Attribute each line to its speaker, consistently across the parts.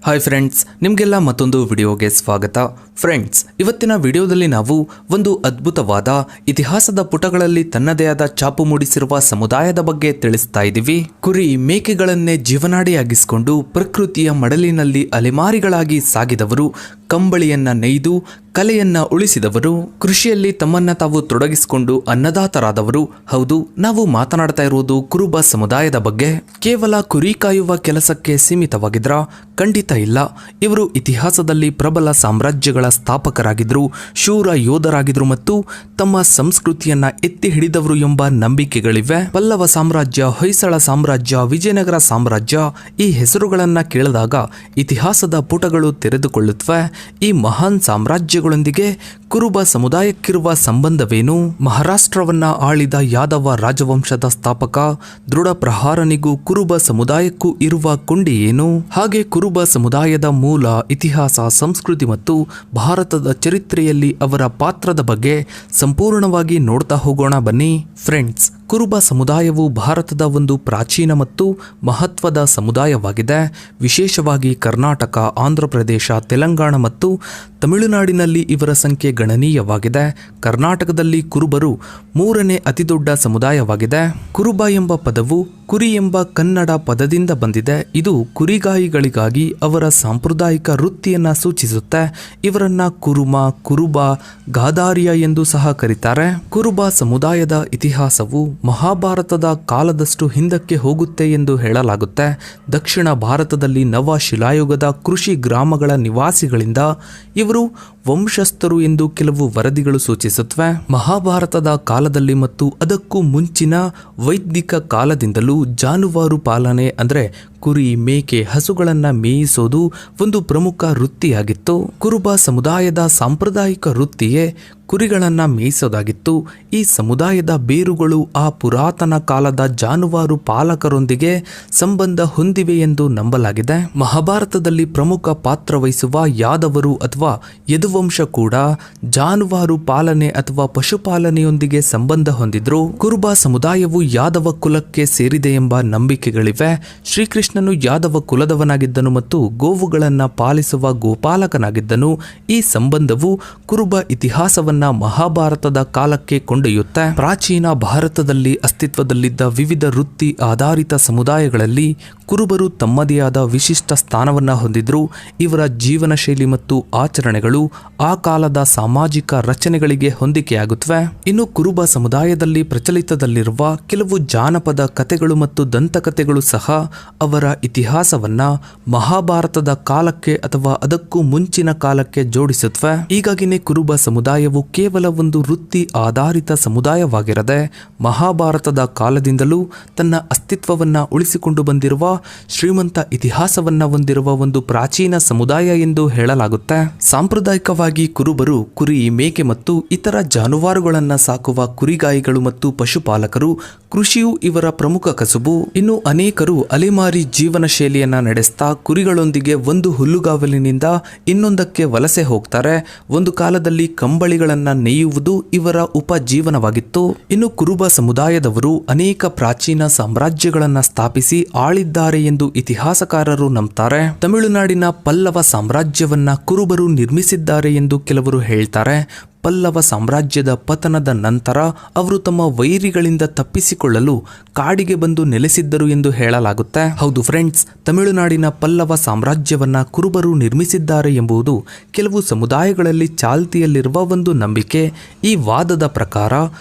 Speaker 1: Hi friends, ನಿಮಗೆಲ್ಲ ಮತ್ತೊಂದು ವಿಡಿಯೋಗೆ ಸ್ವಾಗತ. ಫ್ರೆಂಡ್ಸ್, ಇವತ್ತಿನ ವಿಡಿಯೋದಲ್ಲಿ ನಾವು ಒಂದು ಅದ್ಭುತವಾದ ಇತಿಹಾಸದ ಪುಟಗಳಲ್ಲಿ ತನ್ನದೇ ಆದ ಛಾಪು ಮೂಡಿಸಿರುವ ಸಮುದಾಯದ ಬಗ್ಗೆ ತಿಳಿಸ್ತಾ ಇದ್ದೀವಿ. ಕುರಿ ಮೇಕೆಗಳನ್ನೇ ಜೀವನಾಡಿಯಾಗಿಸಿಕೊಂಡು ಪ್ರಕೃತಿಯ ಮಡಲಿನಲ್ಲಿ ಅಲೆಮಾರಿಗಳಾಗಿ ಸಾಗಿದವರು, ಕಂಬಳಿಯನ್ನ ನೇಯ್ದು ಕಲೆಯನ್ನ ಉಳಿಸಿದವರು, ಕೃಷಿಯಲ್ಲಿ ತಮ್ಮನ್ನ ತಾವು ತೊಡಗಿಸಿಕೊಂಡು ಅನ್ನದಾತರಾದವರು. ಹೌದು, ನಾವು ಮಾತನಾಡ್ತಾ ಇರುವುದು ಕುರುಬ ಸಮುದಾಯದ ಬಗ್ಗೆ. ಕೇವಲ ಕುರಿ ಕಾಯುವ ಕೆಲಸಕ್ಕೆ ಸೀಮಿತವಾಗಿದ್ರ? ಖಂಡಿತ ಇಲ್ಲ. ಇವರು ಇತಿಹಾಸದಲ್ಲಿ ಪ್ರಬಲ ಸಾಮ್ರಾಜ್ಯಗಳ ಸ್ಥಾಪಕರಾಗಿದ್ರು, ಶೂರ ಯೋಧರಾಗಿದ್ರು ಮತ್ತು ತಮ್ಮ ಸಂಸ್ಕೃತಿಯನ್ನ ಎತ್ತಿ ಹಿಡಿದವರು ಎಂಬ ನಂಬಿಕೆಗಳಿವೆ. ಪಲ್ಲವ ಸಾಮ್ರಾಜ್ಯ, ಹೊಯ್ಸಳ ಸಾಮ್ರಾಜ್ಯ, ವಿಜಯನಗರ ಸಾಮ್ರಾಜ್ಯ, ಈ ಹೆಸರುಗಳನ್ನ ಕೇಳಿದಾಗ ಇತಿಹಾಸದ ಪುಟಗಳು ತೆರೆದುಕೊಳ್ಳುತ್ತವೆ. ಈ ಮಹಾನ್ ಸಾಮ್ರಾಜ್ಯಗಳೊಂದಿಗೆ ಕುರುಬ ಸಮುದಾಯಕ್ಕಿರುವ ಸಂಬಂಧವೇನು? ಮಹಾರಾಷ್ಟ್ರವನ್ನ ಆಳಿದ ಯಾದವ ರಾಜವಂಶದ ಸ್ಥಾಪಕ ದೃಢ ಪ್ರಹಾರನಿಗೂ ಕುರುಬ ಸಮುದಾಯಕ್ಕೂ ಇರುವ ಕೊಂಡಿ ಏನು? ಹಾಗೆ ಕುರುಬ ಸಮುದಾಯದ ಮೂಲ, ಇತಿಹಾಸ, ಸಂಸ್ಕೃತಿ ಮತ್ತು ಭಾರತದ ಚರಿತ್ರೆಯಲ್ಲಿ ಅವರ ಪಾತ್ರದ ಬಗ್ಗೆ ಸಂಪೂರ್ಣವಾಗಿ ನೋಡ್ತಾ ಹೋಗೋಣ ಬನ್ನಿ. ಫ್ರೆಂಡ್ಸ್, ಕುರುಬ ಸಮುದಾಯವು ಭಾರತದ ಒಂದು ಪ್ರಾಚೀನ ಮತ್ತು ಮಹತ್ವದ ಸಮುದಾಯವಾಗಿದೆ. ವಿಶೇಷವಾಗಿ ಕರ್ನಾಟಕ, ಆಂಧ್ರಪ್ರದೇಶ, ತೆಲಂಗಾಣ ಮತ್ತು ತಮಿಳುನಾಡಿನಲ್ಲಿ ಇವರ ಸಂಖ್ಯೆ ಗಣನೀಯವಾಗಿದೆ. ಕರ್ನಾಟಕದಲ್ಲಿ ಕುರುಬರು ಮೂರನೇ ಅತಿದೊಡ್ಡ ಸಮುದಾಯವಾಗಿದೆ. ಕುರುಬ ಎಂಬ ಪದವು ಕುರಿ ಎಂಬ ಕನ್ನಡ ಪದದಿಂದ ಬಂದಿದೆ. ಇದು ಕುರಿಗಾಯಿಗಳಿಗಾಗಿ ಅವರ ಸಾಂಪ್ರದಾಯಿಕ ವೃತ್ತಿಯನ್ನ ಸೂಚಿಸುತ್ತೆ. ಇವರನ್ನ ಕುರುಮ, ಕುರುಬ, ಗಾದಾರಿಯ ಎಂದು ಸಹ ಕರೀತಾರೆ. ಕುರುಬ ಸಮುದಾಯದ ಇತಿಹಾಸವು ಮಹಾಭಾರತದ ಕಾಲದಷ್ಟು ಹಿಂದಕ್ಕೆ ಹೋಗುತ್ತೆ ಎಂದು ಹೇಳಲಾಗುತ್ತೆ. ದಕ್ಷಿಣ ಭಾರತದಲ್ಲಿ ನವ ಶಿಲಾಯುಗದ ಕೃಷಿ ಗ್ರಾಮಗಳ ನಿವಾಸಿಗಳಿಂದ ಇವರು ವಂಶಸ್ಥರು ಎಂದು ಕೆಲವು ವರದಿಗಳು ಸೂಚಿಸುತ್ತವೆ. ಮಹಾಭಾರತದ ಕಾಲದಲ್ಲಿ ಮತ್ತು ಅದಕ್ಕೂ ಮುಂಚಿನ ವೈದಿಕ ಕಾಲದಿಂದಲೂ ಜಾನುವಾರು ಪಾಲನೆ ಅಂದರೆ ಕುರಿ, ಮೇಕೆ, ಹಸುಗಳನ್ನ ಮೇಯಿಸೋದು ಒಂದು ಪ್ರಮುಖ ವೃತ್ತಿಯಾಗಿತ್ತು. ಕುರುಬ ಸಮುದಾಯದ ಸಾಂಪ್ರದಾಯಿಕ ವೃತ್ತಿಯೇ ಕುರಿಗಳನ್ನ ಮೇಯಿಸೋದಾಗಿತ್ತು. ಈ ಸಮುದಾಯದ ಬೇರುಗಳು ಆ ಪುರಾತನ ಕಾಲದ ಜಾನುವಾರು ಪಾಲಕರೊಂದಿಗೆ ಸಂಬಂಧ ಹೊಂದಿವೆ ಎಂದು ನಂಬಲಾಗಿದೆ. ಮಹಾಭಾರತದಲ್ಲಿ ಪ್ರಮುಖ ಪಾತ್ರ ವಹಿಸುವ ಯಾದವರು ಅಥವಾ ಯದುವಂಶ ಕೂಡ ಜಾನುವಾರು ಪಾಲನೆ ಅಥವಾ ಪಶುಪಾಲನೆಯೊಂದಿಗೆ ಸಂಬಂಧ ಹೊಂದಿದ್ರು. ಕುರುಬ ಸಮುದಾಯವು ಯಾದವ ಕುಲಕ್ಕೆ ಸೇರಿದೆ ಎಂಬ ನಂಬಿಕೆಗಳಿವೆ. ಶ್ರೀಕೃಷ್ಣನು ಯಾದವ ಕುಲದವನಾಗಿದ್ದನು ಮತ್ತು ಗೋವುಗಳನ್ನ ಪಾಲಿಸುವ ಗೋಪಾಲಕನಾಗಿದ್ದನು. ಈ ಸಂಬಂಧವು ಕುರುಬ ಇತಿಹಾಸವನ್ನ ಮಹಾಭಾರತದ ಕಾಲಕ್ಕೆ ಕೊಂಡೊಯ್ಯುತ್ತೆ. ಪ್ರಾಚೀನ ಭಾರತದಲ್ಲಿ ಅಸ್ತಿತ್ವದಲ್ಲಿದ್ದ ವಿವಿಧ ವೃತ್ತಿ ಆಧಾರಿತ ಸಮುದಾಯಗಳಲ್ಲಿ ಕುರುಬರು ತಮ್ಮದೇ ಆದ ವಿಶಿಷ್ಟ ಸ್ಥಾನವನ್ನ ಹೊಂದಿದ್ರು. ಇವರ ಜೀವನ ಶೈಲಿ ಮತ್ತು ಆಚರಣೆಗಳು ಆ ಕಾಲದ ಸಾಮಾಜಿಕ ರಚನೆಗಳಿಗೆ ಹೊಂದಿಕೆಯಾಗುತ್ತವೆ. ಇನ್ನು ಕುರುಬ ಸಮುದಾಯದಲ್ಲಿ ಪ್ರಚಲಿತದಲ್ಲಿರುವ ಕೆಲವು ಜಾನಪದ ಕಥೆಗಳು ಮತ್ತು ದಂತಕಥೆಗಳು ಸಹ ಅವರ ಇತಿಹಾಸವನ್ನ ಮಹಾಭಾರತದ ಕಾಲಕ್ಕೆ ಅಥವಾ ಅದಕ್ಕೂ ಮುಂಚಿನ ಕಾಲಕ್ಕೆ ಜೋಡಿಸುತ್ತವೆ. ಹೀಗಾಗಿನೇ ಕುರುಬ ಸಮುದಾಯವು ಕೇವಲ ಒಂದು ವೃತ್ತಿ ಆಧಾರಿತ ಸಮುದಾಯವಾಗಿರದೆ ಮಹಾಭಾರತದ ಕಾಲದಿಂದಲೂ ತನ್ನ ಅಸ್ತಿತ್ವವನ್ನ ಉಳಿಸಿಕೊಂಡು ಬಂದಿರುವ ಶ್ರೀಮಂತ ಇತಿಹಾಸವನ್ನ ಹೊಂದಿರುವ ಒಂದು ಪ್ರಾಚೀನ ಸಮುದಾಯ ಎಂದು ಹೇಳಲಾಗುತ್ತೆ. ಸಾಂಪ್ರದಾಯಿಕವಾಗಿ ಕುರುಬರು ಕುರಿ, ಮೇಕೆ ಮತ್ತು ಇತರ ಜಾನುವಾರುಗಳನ್ನ ಸಾಕುವ ಕುರಿಗಾಯಿಗಳು ಮತ್ತು ಪಶುಪಾಲಕರು. ಕೃಷಿಯು ಇವರ ಪ್ರಮುಖ ಕಸುಬು. ಇನ್ನು ಅನೇಕರು ಅಲೆಮಾರಿ ಜೀವನ ಶೈಲಿಯನ್ನ ನಡೆಸ್ತಾ ಕುರಿಗಳೊಂದಿಗೆ ಒಂದು ಹುಲ್ಲುಗಾವಲಿನಿಂದ ಇನ್ನೊಂದಕ್ಕೆ ವಲಸೆ ಹೋಗ್ತಾರೆ. ಒಂದು ಕಾಲದಲ್ಲಿ ಕಂಬಳಿಗಳನ್ನ ನೇಯುವುದು ಇವರ ಉಪಜೀವನವಾಗಿತ್ತು. ಇನ್ನು ಕುರುಬ ಸಮುದಾಯದವರು ಅನೇಕ ಪ್ರಾಚೀನ ಸಾಮ್ರಾಜ್ಯಗಳನ್ನ ಸ್ಥಾಪಿಸಿ ಆಳಿದ್ದಾರೆ ಎಂದು ಇತಿಹಾಸಕಾರರು ನಂಬ್ತಾರೆ. ತಮಿಳುನಾಡಿನ ಪಲ್ಲವ ಸಾಮ್ರಾಜ್ಯವನ್ನ ಕುರುಬರು ನಿರ್ಮಿಸಿದ್ದಾರೆ ಎಂದು ಕೆಲವರು ಹೇಳ್ತಾರೆ. ಪಲ್ಲವ ಸಾಮ್ರಾಜ್ಯದ ಪತನದ ನಂತರ ಅವರು ತಮ್ಮ ವೈರಿಗಳಿಂದ ತಪ್ಪಿಸಿಕೊಳ್ಳಲು ಕಾಡಿಗೆ ಬಂದು ನೆಲೆಸಿದ್ದರು ಎಂದು ಹೇಳಲಾಗುತ್ತೆ. ಹೌದು ಫ್ರೆಂಡ್ಸ್, ತಮಿಳುನಾಡಿನ ಪಲ್ಲವ ಸಾಮ್ರಾಜ್ಯವನ್ನ ಕುರುಬರು ನಿರ್ಮಿಸಿದ್ದಾರೆ ಎಂಬುದು ಕೆಲವು ಸಮುದಾಯಗಳಲ್ಲಿ ಚಾಲ್ತಿಯಲ್ಲಿರುವ ಒಂದು ನಂಬಿಕೆ. ಈ ವಾದದ ಪ್ರಕಾರ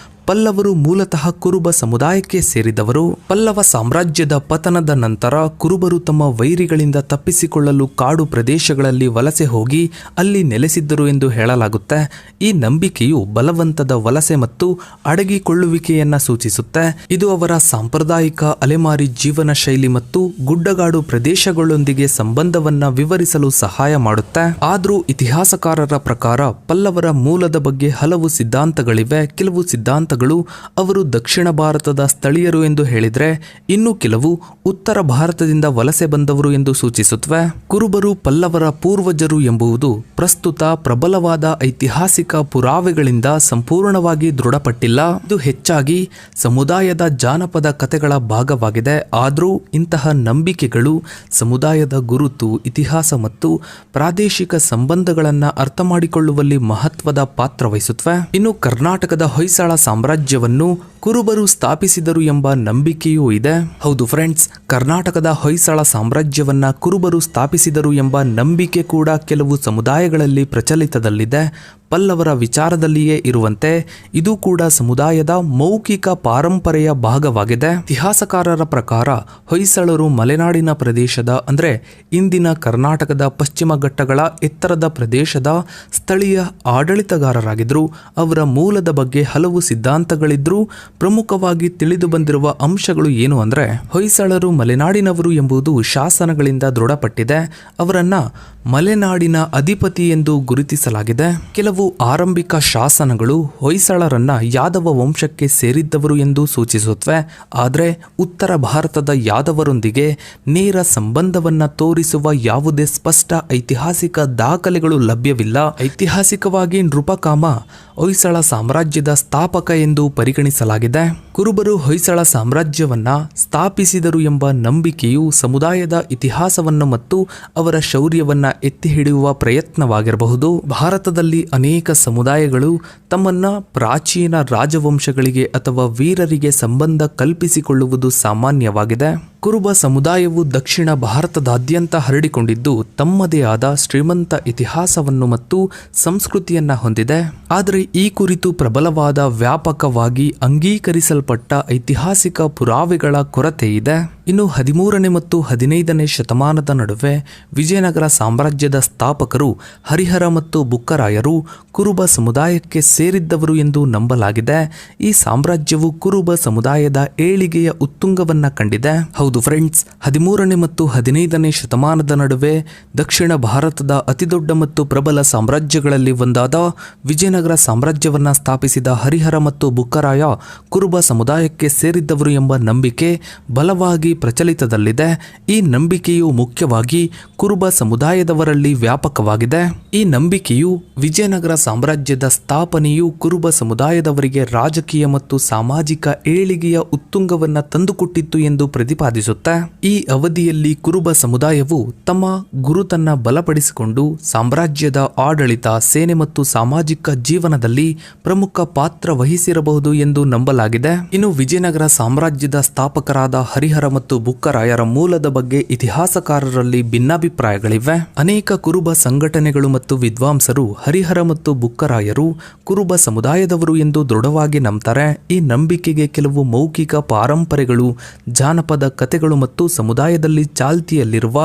Speaker 1: ಪಲ್ಲವರು ಮೂಲತಃ ಕುರುಬ ಸಮುದಾಯಕ್ಕೆ ಸೇರಿದವರು. ಪಲ್ಲವ ಸಾಮ್ರಾಜ್ಯದ ಪತನದ ನಂತರ ಕುರುಬರು ತಮ್ಮ ವೈರಿಗಳಿಂದ ತಪ್ಪಿಸಿಕೊಳ್ಳಲು ಕಾಡು ಪ್ರದೇಶಗಳಲ್ಲಿ ವಲಸೆ ಹೋಗಿ ಅಲ್ಲಿ ನೆಲೆಸಿದ್ದರು ಎಂದು ಹೇಳಲಾಗುತ್ತೆ. ಈ ನಂಬಿಕೆಯು ಬಲವಂತದ ವಲಸೆ ಮತ್ತು ಅಡಗಿಕೊಳ್ಳುವಿಕೆಯನ್ನ ಸೂಚಿಸುತ್ತೆ. ಇದು ಅವರ ಸಾಂಪ್ರದಾಯಿಕ ಅಲೆಮಾರಿ ಜೀವನ ಶೈಲಿ ಮತ್ತು ಗುಡ್ಡಗಾಡು ಪ್ರದೇಶಗಳೊಂದಿಗೆ ಸಂಬಂಧವನ್ನ ವಿವರಿಸಲು ಸಹಾಯ ಮಾಡುತ್ತೆ. ಆದರೂ ಇತಿಹಾಸಕಾರರ ಪ್ರಕಾರ ಪಲ್ಲವರ ಮೂಲದ ಬಗ್ಗೆ ಹಲವು ಸಿದ್ಧಾಂತಗಳಿವೆ. ಕೆಲವು ಸಿದ್ಧಾಂತ ಮೂಲಗಳು ಅವರು ದಕ್ಷಿಣ ಭಾರತದ ಸ್ಥಳೀಯರು ಎಂದು ಹೇಳಿದರೆ, ಇನ್ನು ಕೆಲವು ಉತ್ತರ ಭಾರತದಿಂದ ವಲಸೆ ಬಂದವರು ಎಂದು ಸೂಚಿಸುತ್ತವೆ. ಕುರುಬರು ಪಲ್ಲವರ ಪೂರ್ವಜರು ಎಂಬುದು ಪ್ರಸ್ತುತ ಪ್ರಬಲವಾದ ಐತಿಹಾಸಿಕ ಪುರಾವೆಗಳಿಂದ ಸಂಪೂರ್ಣವಾಗಿ ದೃಢಪಟ್ಟಿಲ್ಲ. ಇದು ಹೆಚ್ಚಾಗಿ ಸಮುದಾಯದ ಜಾನಪದ ಕಥೆಗಳ ಭಾಗವಾಗಿದೆ. ಆದರೂ ಇಂತಹ ನಂಬಿಕೆಗಳು ಸಮುದಾಯದ ಗುರುತು, ಇತಿಹಾಸ ಮತ್ತು ಪ್ರಾದೇಶಿಕ ಸಂಬಂಧಗಳನ್ನು ಅರ್ಥ ಮಾಡಿಕೊಳ್ಳುವಲ್ಲಿ ಮಹತ್ವದ ಪಾತ್ರ ವಹಿಸುತ್ತವೆ. ಇನ್ನು ಕರ್ನಾಟಕದ ಹೊಯ್ಸಳ ಸಾಮ್ರಾಜ್ಯವನ್ನು ಕುರುಬರು ಸ್ಥಾಪಿಸಿದರು ಎಂಬ ನಂಬಿಕೆಯೂ ಇದೆ. ಹೌದು ಫ್ರೆಂಡ್ಸ್, ಕರ್ನಾಟಕದ ಹೊಯ್ಸಳ ಸಾಮ್ರಾಜ್ಯವನ್ನ ಕುರುಬರು ಸ್ಥಾಪಿಸಿದರು ಎಂಬ ನಂಬಿಕೆ ಕೂಡ ಕೆಲವು ಸಮುದಾಯಗಳಲ್ಲಿ ಪ್ರಚಲಿತದಲ್ಲಿದೆ. ಪಲ್ಲವರ ವಿಚಾರದಲ್ಲಿಯೇ ಇರುವಂತೆ ಇದು ಕೂಡ ಸಮುದಾಯದ ಮೌಖಿಕ ಪಾರಂಪರೆಯ ಭಾಗವಾಗಿದೆ. ಇತಿಹಾಸಕಾರರ ಪ್ರಕಾರ ಹೊಯ್ಸಳರು ಮಲೆನಾಡಿನ ಪ್ರದೇಶದ ಅಂದರೆ ಇಂದಿನ ಕರ್ನಾಟಕದ ಪಶ್ಚಿಮ ಘಟ್ಟಗಳ ಎತ್ತರದ ಪ್ರದೇಶದ ಸ್ಥಳೀಯ ಆಡಳಿತಗಾರರಾಗಿದ್ದರು. ಅವರ ಮೂಲದ ಬಗ್ಗೆ ಹಲವು ಸಿದ್ಧಾಂತಗಳಿದ್ರೂ ಪ್ರಮುಖವಾಗಿ ತಿಳಿದು ಬಂದಿರುವ ಅಂಶಗಳು ಏನು ಅಂದರೆ, ಹೊಯ್ಸಳರು ಮಲೆನಾಡಿನವರು ಎಂಬುದು ಶಾಸನಗಳಿಂದ ದೃಢಪಟ್ಟಿದೆ. ಅವರನ್ನ ಮಲೆನಾಡಿನ ಅಧಿಪತಿ ಎಂದು ಗುರುತಿಸಲಾಗಿದೆ. ಕೆಲವು ಆರಂಭಿಕ ಶಾಸನಗಳು ಹೊಯ್ಸಳರನ್ನ ಯಾದವ ವಂಶಕ್ಕೆ ಸೇರಿದ್ದವರು ಎಂದು ಸೂಚಿಸುತ್ತವೆ. ಆದರೆ ಉತ್ತರ ಭಾರತದ ಯಾದವರೊಂದಿಗೆ ನೇರ ಸಂಬಂಧವನ್ನ ತೋರಿಸುವ ಯಾವುದೇ ಸ್ಪಷ್ಟ ಐತಿಹಾಸಿಕ ದಾಖಲೆಗಳು ಲಭ್ಯವಿಲ್ಲ. ಐತಿಹಾಸಿಕವಾಗಿ ನೃಪಕಾಮ ಹೊಯ್ಸಳ ಸಾಮ್ರಾಜ್ಯದ ಸ್ಥಾಪಕ ಎಂದು ಪರಿಗಣಿಸಲಾಗಿದೆ. ಕುರುಬರು ಹೊಯ್ಸಳ ಸಾಮ್ರಾಜ್ಯವನ್ನ ಸ್ಥಾಪಿಸಿದರು ಎಂಬ ನಂಬಿಕೆಯು ಸಮುದಾಯದ ಇತಿಹಾಸವನ್ನು ಮತ್ತು ಅವರ ಶೌರ್ಯವನ್ನ ಎತ್ತಿ ಹಿಡಿಯುವ ಪ್ರಯತ್ನವಾಗಿರಬಹುದು. ಭಾರತದಲ್ಲಿ ಅನೇಕ ಸಮುದಾಯಗಳು ತಮ್ಮನ್ನ ಪ್ರಾಚೀನ ರಾಜವಂಶಗಳಿಗೆ ಅಥವಾ ವೀರರಿಗೆ ಸಂಬಂಧ ಕಲ್ಪಿಸಿಕೊಳ್ಳುವುದು ಸಾಮಾನ್ಯವಾಗಿದೆ. ಕುರುಬ ಸಮುದಾಯವು ದಕ್ಷಿಣ ಭಾರತದಾದ್ಯಂತ ಹರಡಿಕೊಂಡಿದ್ದು ತಮ್ಮದೇ ಆದ ಶ್ರೀಮಂತ ಇತಿಹಾಸವನ್ನು ಮತ್ತು ಸಂಸ್ಕೃತಿಯನ್ನ ಹೊಂದಿದೆ. ಆದರೆ ಈ ಕುರಿತು ಪ್ರಬಲವಾದ, ವ್ಯಾಪಕವಾಗಿ ಅಂಗೀಕರಿಸಲ್ಪಟ್ಟ ಐತಿಹಾಸಿಕ ಪುರಾವೆಗಳ ಕೊರತೆ ಇದೆ. ಇನ್ನು 13ನೇ ಮತ್ತು 15ನೇ ಶತಮಾನದ ನಡುವೆ ವಿಜಯನಗರ ಸಾಮ್ರಾಜ್ಯದ ಸ್ಥಾಪಕರು ಹರಿಹರ ಮತ್ತು ಬುಕ್ಕರಾಯರು ಕುರುಬ ಸಮುದಾಯಕ್ಕೆ ಸೇರಿದ್ದವರು ಎಂದು ನಂಬಲಾಗಿದೆ. ಈ ಸಾಮ್ರಾಜ್ಯವು ಕುರುಬ ಸಮುದಾಯದ ಏಳಿಗೆಯ ಉತ್ತುಂಗವನ್ನ ಕಂಡಿದೆ. ಹೌದು ಫ್ರೆಂಡ್ಸ್, 13ನೇ ಮತ್ತು 15ನೇ ಶತಮಾನದ ನಡುವೆ ದಕ್ಷಿಣ ಭಾರತದ ಅತಿದೊಡ್ಡ ಮತ್ತು ಪ್ರಬಲ ಸಾಮ್ರಾಜ್ಯಗಳಲ್ಲಿ ಒಂದಾದ ವಿಜಯನಗರ ಸಾಮ್ರಾಜ್ಯವನ್ನ ಸ್ಥಾಪಿಸಿದ ಹರಿಹರ ಮತ್ತು ಬುಕ್ಕರಾಯ ಕುರುಬ ಸಮುದಾಯಕ್ಕೆ ಸೇರಿದ್ದವರು ಎಂಬ ನಂಬಿಕೆ ಬಲವಾಗಿ ಪ್ರಚಲಿತದಲ್ಲಿದೆ. ಈ ನಂಬಿಕೆಯು ಮುಖ್ಯವಾಗಿ ಕುರುಬ ಸಮುದಾಯದವರಲ್ಲಿ ವ್ಯಾಪಕವಾಗಿದೆ. ಈ ನಂಬಿಕೆಯು ವಿಜಯನಗರ ಸಾಮ್ರಾಜ್ಯದ ಸ್ಥಾಪನೆಯು ಕುರುಬ ಸಮುದಾಯದವರಿಗೆ ರಾಜಕೀಯ ಮತ್ತು ಸಾಮಾಜಿಕ ಏಳಿಗೆಯ ಉತ್ತುಂಗವನ್ನ ತಂದುಕೊಟ್ಟಿತ್ತು ಎಂದು ಪ್ರತಿಪಾದಿಸುತ್ತೆ. ಈ ಅವಧಿಯಲ್ಲಿ ಕುರುಬ ಸಮುದಾಯವು ತಮ್ಮ ಗುರುತನ್ನ ಬಲಪಡಿಸಿಕೊಂಡು ಸಾಮ್ರಾಜ್ಯದ ಆಡಳಿತ, ಸೇನೆ ಮತ್ತು ಸಾಮಾಜಿಕ ಜೀವನದಲ್ಲಿ ಪ್ರಮುಖ ಪಾತ್ರ ವಹಿಸಿರಬಹುದು ಎಂದು ನಂಬಲಾಗಿದೆ. ಇನ್ನು ವಿಜಯನಗರ ಸಾಮ್ರಾಜ್ಯದ ಸ್ಥಾಪಕರಾದ ಹರಿಹರ ಮತ್ತು ಬುಕ್ಕರಾಯರ ಮೂಲದ ಬಗ್ಗೆ ಇತಿಹಾಸಕಾರರಲ್ಲಿ ಭಿನ್ನಾಭಿಪ್ರಾಯಗಳಿವೆ. ಅನೇಕ ಕುರುಬ ಸಂಘಟನೆಗಳು ಮತ್ತು ವಿದ್ವಾಂಸರು ಹರಿಹರ ಮತ್ತು ಬುಕ್ಕರಾಯರು ಕುರುಬ ಸಮುದಾಯದವರು ಎಂದು ದೃಢವಾಗಿ ನಂಬ್ತಾರೆ. ಈ ನಂಬಿಕೆಗೆ ಕೆಲವು ಮೌಖಿಕ ಪಾರಂಪರೆಗಳು, ಜಾನಪದ ಕಥೆಗಳು ಮತ್ತು ಸಮುದಾಯದಲ್ಲಿ ಚಾಲ್ತಿಯಲ್ಲಿರುವ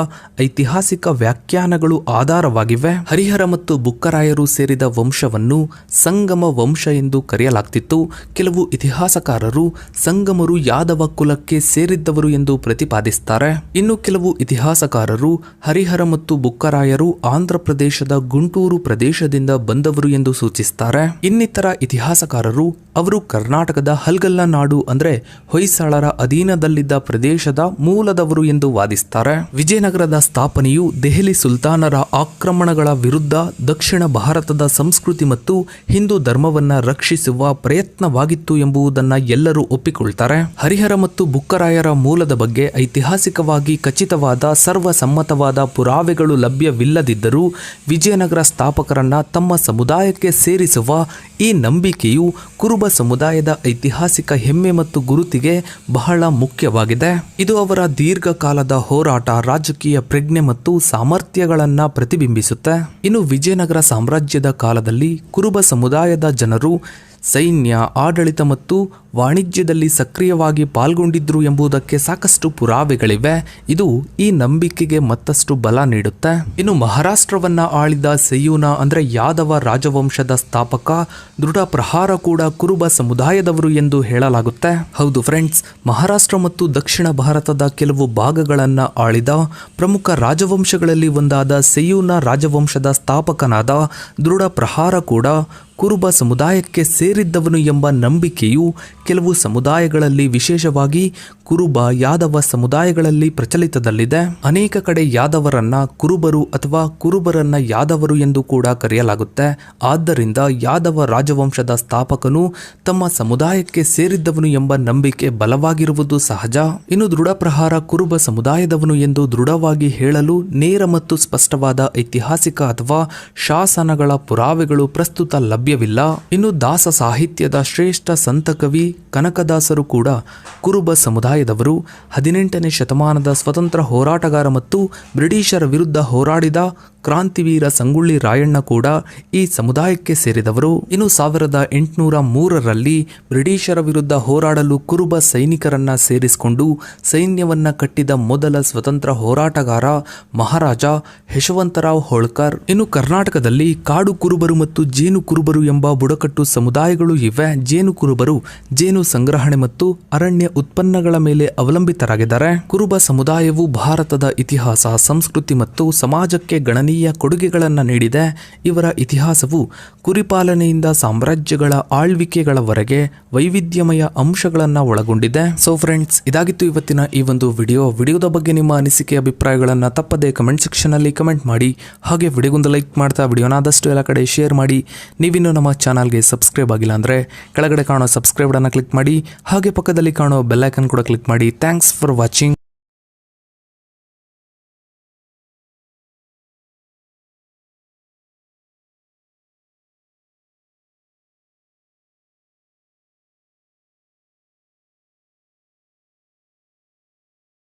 Speaker 1: ಐತಿಹಾಸಿಕ ವ್ಯಾಖ್ಯಾನಗಳು ಆಧಾರವಾಗಿವೆ. ಹರಿಹರ ಮತ್ತು ಬುಕ್ಕರಾಯರು ಸೇರಿದ ವಂಶವನ್ನು ಸಂಗಮ ವಂಶ ಎಂದು ಕರೆಯಲಾಗ್ತಿತ್ತು. ಕೆಲವು ಇತಿಹಾಸಕಾರರು ಸಂಗಮರು ಯಾದವ ಕುಲಕ್ಕೆ ಸೇರಿದ್ದವರು ಎಂದು ಪ್ರತಿಪಾದಿಸುತ್ತಾರೆ. ಇನ್ನು ಕೆಲವು ಇತಿಹಾಸಕಾರರು ಹರಿಹರ ಮತ್ತು ಬುಕ್ಕರಾಯರು ಆಂಧ್ರ ಪ್ರದೇಶದ ಗುಂಟೂರು ಪ್ರದೇಶದಿಂದ ಬಂದವರು ಎಂದು ಸೂಚಿಸುತ್ತಾರೆ. ಇನ್ನಿತರ ಇತಿಹಾಸಕಾರರು ಅವರು ಕರ್ನಾಟಕದ ಹಲ್ಗಲ್ಲ ನಾಡು ಅಂದ್ರೆ ಹೊಯ್ಸಳರ ಅಧೀನದಲ್ಲಿದ್ದ ಪ್ರದೇಶದ ಮೂಲದವರು ಎಂದು ವಾದಿಸುತ್ತಾರೆ. ವಿಜಯನಗರದ ಸ್ಥಾಪನೆಯು ದೆಹಲಿ ಸುಲ್ತಾನರ ಆಕ್ರಮಣಗಳ ವಿರುದ್ಧ ದಕ್ಷಿಣ ಭಾರತದ ಸಂಸ್ಕೃತಿ ಮತ್ತು ಹಿಂದೂ ಧರ್ಮವನ್ನ ರಕ್ಷಿಸುವ ಪ್ರಯತ್ನವಾಗಿತ್ತು ಎಂಬುದನ್ನು ಎಲ್ಲರೂ ಒಪ್ಪಿಕೊಳ್ತಾರೆ. ಹರಿಹರ ಮತ್ತು ಬುಕ್ಕರಾಯರ ಮೂಲದ ಬಗ್ಗೆ ಐತಿಹಾಸಿಕವಾಗಿ ಖಚಿತವಾದ ಸರ್ವಸಮ್ಮತವಾದ ಪುರಾವೆಗಳು ಲಭ್ಯವಿಲ್ಲದಿದ್ದರೂ ವಿಜಯನಗರ ಸ್ಥಾಪಕರನ್ನ ತಮ್ಮ ಸಮುದಾಯಕ್ಕೆ ಸೇರಿಸುವ ಈ ನಂಬಿಕೆಯು ಕುರುಬ ಸಮುದಾಯದ ಐತಿಹಾಸಿಕ ಹೆಮ್ಮೆ ಮತ್ತು ಗುರುತಿಗೆ ಬಹಳ ಮುಖ್ಯವಾಗಿದೆ. ಇದು ಅವರ ದೀರ್ಘಕಾಲದ ಹೋರಾಟ, ರಾಜಕೀಯ ಪ್ರಜ್ಞೆ ಮತ್ತು ಸಾಮರ್ಥ್ಯಗಳನ್ನ ಪ್ರತಿಬಿಂಬಿಸುತ್ತೆ. ಇನ್ನು ವಿಜಯನಗರ ಸಾಮ್ರಾಜ್ಯದ ಕಾಲದಲ್ಲಿ ಕುರುಬ ಸಮುದಾಯದ ಜನರು ಸೈನ್ಯ, ಆಡಳಿತ ಮತ್ತು ವಾಣಿಜ್ಯದಲ್ಲಿ ಸಕ್ರಿಯವಾಗಿ ಪಾಲ್ಗೊಂಡಿದ್ರು ಎಂಬುದಕ್ಕೆ ಸಾಕಷ್ಟು ಪುರಾವೆಗಳಿವೆ. ಇದು ಈ ನಂಬಿಕೆಗೆ ಮತ್ತಷ್ಟು ಬಲ ನೀಡುತ್ತೆ. ಇನ್ನು ಮಹಾರಾಷ್ಟ್ರವನ್ನ ಆಳಿದ ಸೆಯೂನ ಅಂದ್ರೆ ಯಾದವ ರಾಜವಂಶದ ಸ್ಥಾಪಕ ದೃಢ ಪ್ರಹಾರ ಕೂಡ ಕುರುಬ ಸಮುದಾಯದವರು ಎಂದು ಹೇಳಲಾಗುತ್ತೆ. ಹೌದು ಫ್ರೆಂಡ್ಸ್, ಮಹಾರಾಷ್ಟ್ರ ಮತ್ತು ದಕ್ಷಿಣ ಭಾರತದ ಕೆಲವು ಭಾಗಗಳನ್ನ ಆಳಿದ ಪ್ರಮುಖ ರಾಜವಂಶಗಳಲ್ಲಿ ಒಂದಾದ ಸೆಯೂನ ರಾಜವಂಶದ ಸ್ಥಾಪಕನಾದ ದೃಢ ಪ್ರಹಾರ ಕೂಡ ಕುರುಬ ಸಮುದಾಯಕ್ಕೆ ಸೇರಿದ್ದವನು ಎಂಬ ನಂಬಿಕೆಯು ಕೆಲವು ಸಮುದಾಯಗಳಲ್ಲಿ, ವಿಶೇಷವಾಗಿ ಕುರುಬ ಯಾದವ ಸಮುದಾಯಗಳಲ್ಲಿ ಪ್ರಚಲಿತದಲ್ಲಿದೆ. ಅನೇಕ ಕಡೆ ಯಾದವರನ್ನ ಕುರುಬರು ಅಥವಾ ಕುರುಬರನ್ನ ಯಾದವರು ಎಂದು ಕೂಡ ಕರೆಯಲಾಗುತ್ತೆ. ಆದ್ದರಿಂದ ಯಾದವ ರಾಜವಂಶದ ಸ್ಥಾಪಕನು ತಮ್ಮ ಸಮುದಾಯಕ್ಕೆ ಸೇರಿದ್ದವನು ಎಂಬ ನಂಬಿಕೆ ಬಲವಾಗಿರುವುದು ಸಹಜ. ಇನ್ನು ದೃಢ ಪ್ರಹಾರ ಕುರುಬ ಸಮುದಾಯದವನು ಎಂದು ದೃಢವಾಗಿ ಹೇಳಲು ನೇರ ಮತ್ತು ಸ್ಪಷ್ಟವಾದ ಐತಿಹಾಸಿಕ ಅಥವಾ ಶಾಸನಗಳ ಪುರಾವೆಗಳು ಪ್ರಸ್ತುತ ಲಭ್ಯವಿಲ್ಲ. ಇನ್ನು ದಾಸ ಸಾಹಿತ್ಯದ ಶ್ರೇಷ್ಠ ಸಂತಕವಿ ಕನಕದಾಸರು ಕೂಡ ಕುರುಬ ಸಮುದಾಯದವರು. 18ನೇ ಶತಮಾನದ ಸ್ವತಂತ್ರ ಹೋರಾಟಗಾರ ಮತ್ತು ಬ್ರಿಟಿಷರ ವಿರುದ್ಧ ಹೋರಾಡಿದ ಕ್ರಾಂತಿವೀರ ಸಂಗೊಳ್ಳಿ ರಾಯಣ್ಣ ಕೂಡ ಈ ಸಮುದಾಯಕ್ಕೆ ಸೇರಿದವರು. ಇನ್ನು 1803ರಲ್ಲಿ ಬ್ರಿಟಿಷರ ವಿರುದ್ಧ ಹೋರಾಡಲು ಕುರುಬ ಸೈನಿಕರನ್ನ ಸೇರಿಸಿಕೊಂಡು ಸೈನ್ಯವನ್ನ ಕಟ್ಟಿದ ಮೊದಲ ಸ್ವತಂತ್ರ ಹೋರಾಟಗಾರ ಮಹಾರಾಜ ಯಶವಂತರಾವ್ ಹೋಳ್ಕರ್. ಇನ್ನು ಕರ್ನಾಟಕದಲ್ಲಿ ಕಾಡು ಕುರುಬರು ಮತ್ತು ಜೇನು ಕುರುಬರು ಎಂಬ ಬುಡಕಟ್ಟು ಸಮುದಾಯಗಳು ಇವೆ. ಜೇನು ಕುರುಬರು ಜೇನು ಸಂಗ್ರಹಣೆ ಮತ್ತು ಅರಣ್ಯ ಉತ್ಪನ್ನಗಳ ಮೇಲೆ ಅವಲಂಬಿತರಾಗಿದ್ದಾರೆ. ಕುರುಬ ಸಮುದಾಯವು ಭಾರತದ ಇತಿಹಾಸ, ಸಂಸ್ಕೃತಿ ಮತ್ತು ಸಮಾಜಕ್ಕೆ ಗಣನೀಯ ಕೊಡುಗೆಗಳನ್ನು ನೀಡಿದೆ. ಇವರ ಇತಿಹಾಸವು ಕುರಿಪಾಲನೆಯಿಂದ ಸಾಮ್ರಾಜ್ಯಗಳ ಆಳ್ವಿಕೆಗಳವರೆಗೆ ವೈವಿಧ್ಯಮಯ ಅಂಶಗಳನ್ನು ಒಳಗೊಂಡಿದೆ. ಸೊ ಫ್ರೆಂಡ್ಸ್, ಇದಾಗಿತ್ತು ಇವತ್ತಿನ ಈ ಒಂದು ವಿಡಿಯೋದ ಬಗ್ಗೆ ನಿಮ್ಮ ಅನಿಸಿಕೆ ಅಭಿಪ್ರಾಯಗಳನ್ನು ತಪ್ಪದೆ ಕಮೆಂಟ್ ಸೆಕ್ಷನ್ ಅಲ್ಲಿ ಕಮೆಂಟ್ ಮಾಡಿ. ಹಾಗೆ ವಿಡಿಯೋಗೊಂದು ಲೈಕ್ ಮಾಡ್ತಾ ವಿಡಿಯೋನ ಆದಷ್ಟು ಎಲ್ಲ ಕಡೆ ಶೇರ್ ಮಾಡಿ. ನೀವಿನ್ನು ನಮ್ಮ ಚಾನಲ್ಗೆ ಸಬ್ಸ್ಕ್ರೈಬ್ ಆಗಿಲ್ಲ ಅಂದ್ರೆ ಕೆಳಗಡೆ ಕಾಣೋ ಸಬ್ಸ್ಕ್ರೈಬ್ ಅನ್ನು ಕ್ಲಿಕ್ ಮಾಡಿ. ಹಾಗೆ ಪಕ್ಕದಲ್ಲಿ ಕಾಣೋ ಬೆಲ್ ಐಕನ್ ಕೂಡ ಕ್ಲಿಕ್ ಮಾಡಿ. Thanks for watching.